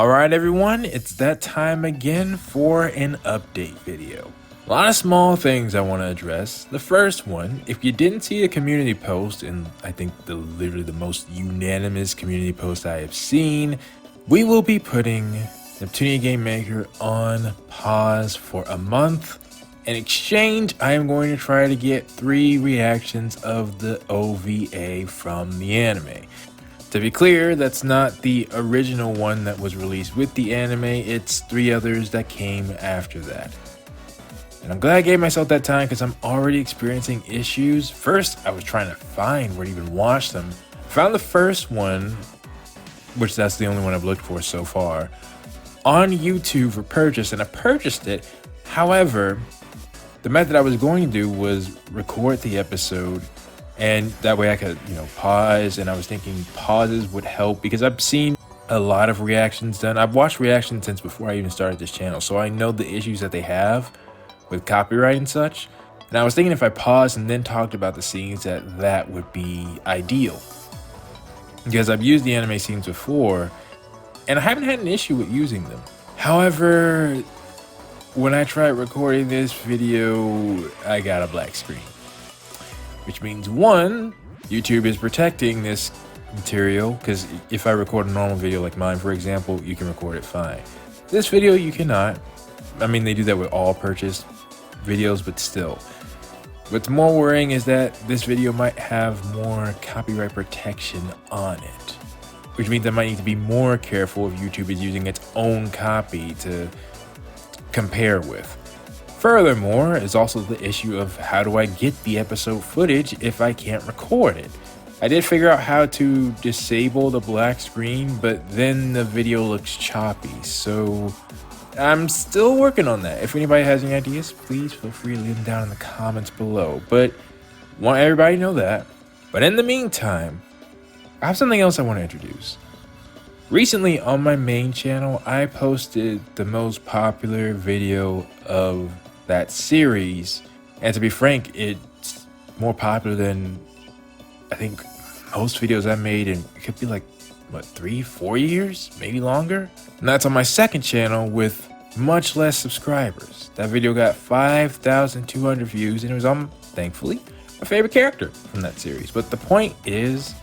Alright everyone, it's that time again for an update video. A lot of small things I want to address. The first one, if you didn't see a community post, and I think literally the most unanimous community post I have seen, we will be putting Neptunia Game Maker on pause for a month. In exchange, I am going to try to get 3 reactions of the OVA from the anime. To be clear, that's not the original one that was released with the anime, it's 3 others that came after that. And I'm glad I gave myself that time because I'm already experiencing issues. First, I was trying to find where to even watch them. Found the first one, which that's the only one I've looked for so far, on YouTube for purchase, and I purchased it. However, the method I was going to do was record the episode, and that way I could, pause, and I was thinking pauses would help because I've seen a lot of reactions done. I've watched reactions since before I even started this channel, so I know the issues that they have with copyright and such. And I was thinking if I paused and then talked about the scenes, that would be ideal. Because I've used the anime scenes before, and I haven't had an issue with using them. However, when I tried recording this video, I got a black screen. Which means, one, YouTube is protecting this material, because if I record a normal video like mine, for example, you can record it fine. This video, you cannot. I mean, they do that with all purchased videos, but still. What's more worrying is that this video might have more copyright protection on it, which means I might need to be more careful if YouTube is using its own copy to compare with. Furthermore, is also the issue of how do I get the episode footage if I can't record it. I did figure out how to disable the black screen, but then the video looks choppy, so I'm still working on that. If anybody has any ideas, please feel free to leave them down in the comments below, but want everybody to know that. But in the meantime, I have something else I want to introduce. Recently on my main channel, I posted the most popular video of that series, and to be frank, it's more popular than I think most videos I made in, it could be like, what, 3-4 years, maybe longer? And that's on my second channel with much less subscribers. That video got 5,200 views, and it was on, thankfully, my favorite character from that series. But the point is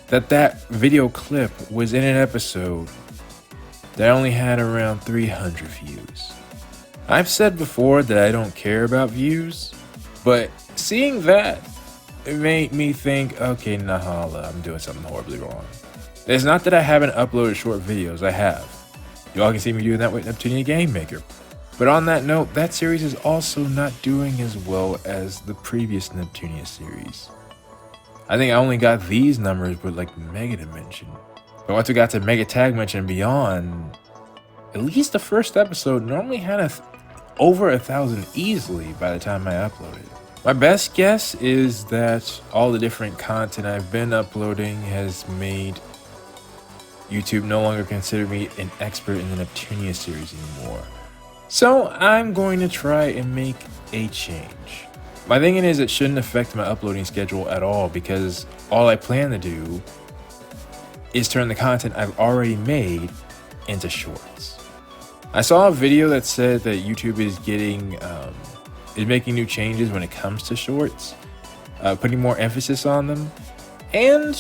that video clip was in an episode that only had around 300 views. I've said before that I don't care about views, but seeing that, it made me think, okay, Nahala, I'm doing something horribly wrong. It's not that I haven't uploaded short videos, I have. Y'all can see me doing that with Neptunia Game Maker. But on that note, that series is also not doing as well as the previous Neptunia series. I think I only got these numbers with like Mega Dimension. But once we got to Mega Tag Dimension and beyond, at least the first episode normally had over 1,000 easily by the time I uploaded. My best guess is that all the different content I've been uploading has made YouTube no longer consider me an expert in the Neptunia series anymore. So I'm going to try and make a change. My thinking is it shouldn't affect my uploading schedule at all, because all I plan to do is turn the content I've already made into shorts. I saw a video that said that YouTube is making new changes when it comes to shorts, putting more emphasis on them, and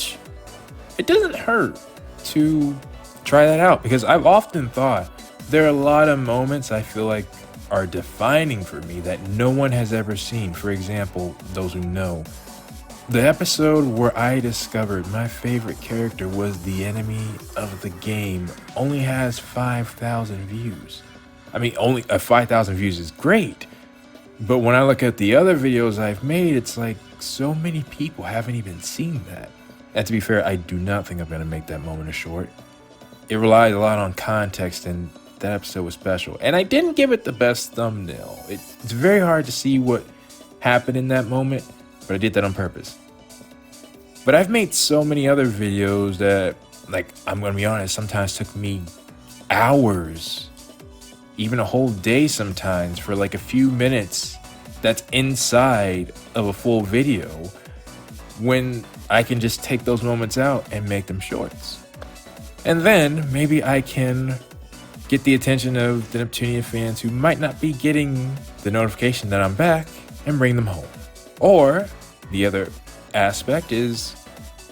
it doesn't hurt to try that out, because I've often thought there are a lot of moments I feel like are defining for me that no one has ever seen. For example, those who know, the episode where I discovered my favorite character was the enemy of the game only has 5,000 views. I mean, only 5,000 views is great, but when I look at the other videos I've made, it's like so many people haven't even seen that. And to be fair, I do not think I'm going to make that moment a short. It relies a lot on context, and that episode was special. And I didn't give it the best thumbnail. It's very hard to see what happened in that moment, but I did that on purpose. But I've made so many other videos that, like, I'm going to be honest, sometimes took me hours, even a whole day sometimes, for like a few minutes that's inside of a full video, when I can just take those moments out and make them shorts. And then maybe I can get the attention of the Neptunia fans who might not be getting the notification that I'm back and bring them home. Or the other aspect is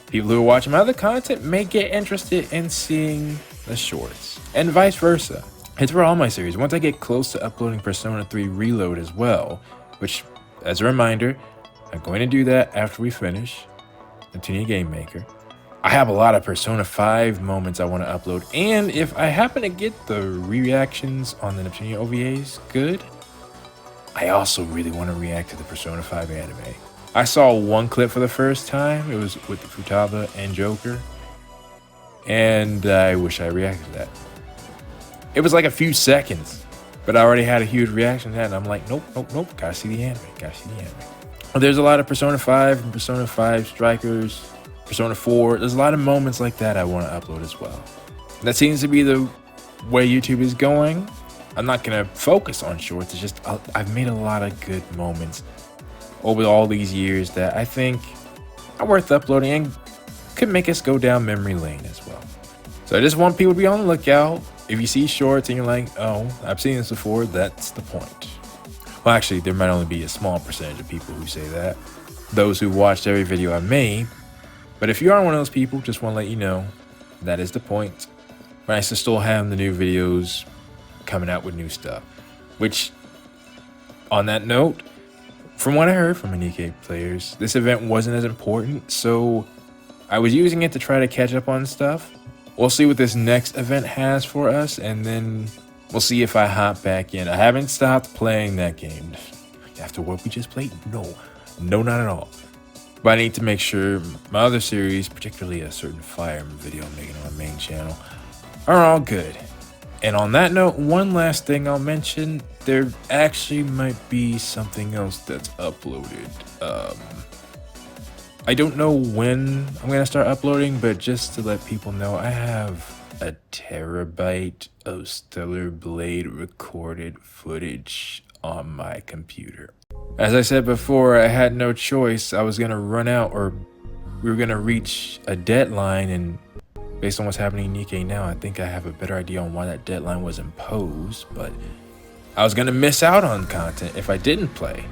people who are watching my other content may get interested in seeing the shorts, and vice versa. It's for all my series. Once I get close to uploading Persona 3 Reload as well, which, as a reminder, I'm going to do that after we finish Neptunia Game Maker. I have a lot of Persona 5 moments I want to upload, and if I happen to get the reactions on the Neptunia OVAs good, I also really want to react to the Persona 5 anime. I saw one clip for the first time. It was with the Futaba and Joker, and I wish I reacted to that. It was like a few seconds, but I already had a huge reaction to that, and I'm like, nope, gotta see the anime, Well, there's a lot of Persona 5 and Persona 5 Strikers, Persona 4. There's a lot of moments like that I want to upload as well. That seems to be the way YouTube is going. I'm not gonna focus on shorts. It's just I've made a lot of good moments over all these years that I think are worth uploading and could make us go down memory lane as well. So I just want people to be on the lookout. If you see shorts and you're like, oh, I've seen this before, that's the point. Well, actually, there might only be a small percentage of people who say that. Those who watched every video I made. But if you are one of those people, just want to let you know, that is the point. Nice to still have the new videos coming out with new stuff. Which, on that note, from what I heard from Nikkei players, this event wasn't as important, so I was using it to try to catch up on stuff. We'll see what this next event has for us, and then we'll see if I hop back in. I haven't stopped playing that game. After what we just played? No, not at all. But I need to make sure my other series, particularly a certain Fire Emblem video I'm making on my main channel, are all good. And on that note, one last thing I'll mention, there actually might be something else that's uploaded. I don't know when I'm going to start uploading, but just to let people know, I have a terabyte of Stellar Blade recorded footage on my computer. As I said before, I had no choice. I was going to run out, or we were going to reach a deadline, and based on what's happening in Nikkei now, I think I have a better idea on why that deadline was imposed, but I was going to miss out on content if I didn't play.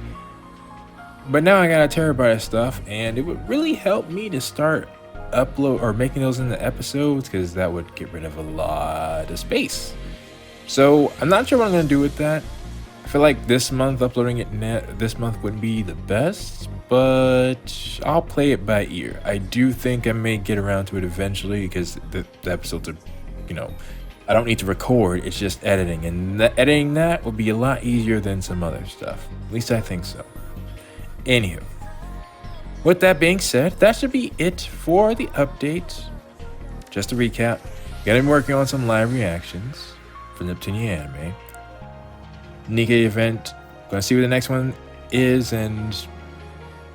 But now I got a terabyte of stuff, and it would really help me to start making those into episodes, because that would get rid of a lot of space. So I'm not sure what I'm going to do with that. I feel like this month uploading it this month wouldn't be the best, but I'll play it by ear. I do think I may get around to it eventually, because the episodes are, I don't need to record, it's just editing, and editing that will be a lot easier than some other stuff. At least I think so. Anywho, with that being said, that should be it for the update. Just to recap, been working on some live reactions for the Neptunia anime. Nikkei event, gonna see what the next one is, and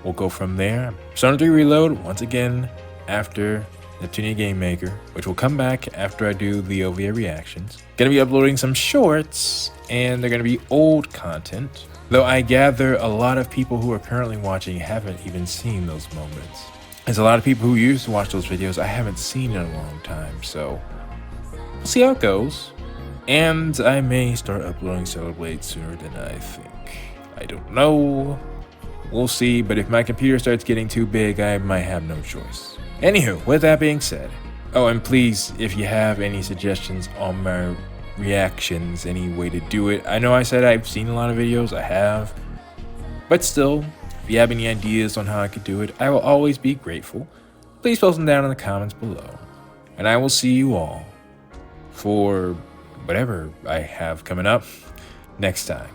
we'll go from there. Persona 3 Reload, once again, after Neptunia Game Maker, which will come back after I do the OVA reactions. Gonna be uploading some shorts, and they're gonna be old content. Though I gather a lot of people who are currently watching haven't even seen those moments. There's a lot of people who used to watch those videos I haven't seen in a long time, so we'll see how it goes. And I may start uploading Stellar Blade sooner than I think. I don't know. We'll see, but if my computer starts getting too big, I might have no choice. Anywho, with that being said, oh, and please, if you have any suggestions on my reactions, any way to do it. I know I said I've seen a lot of videos, I have, but still, if you have any ideas on how I could do it, I will always be grateful. Please post them down in the comments below, and I will see you all for whatever I have coming up next time.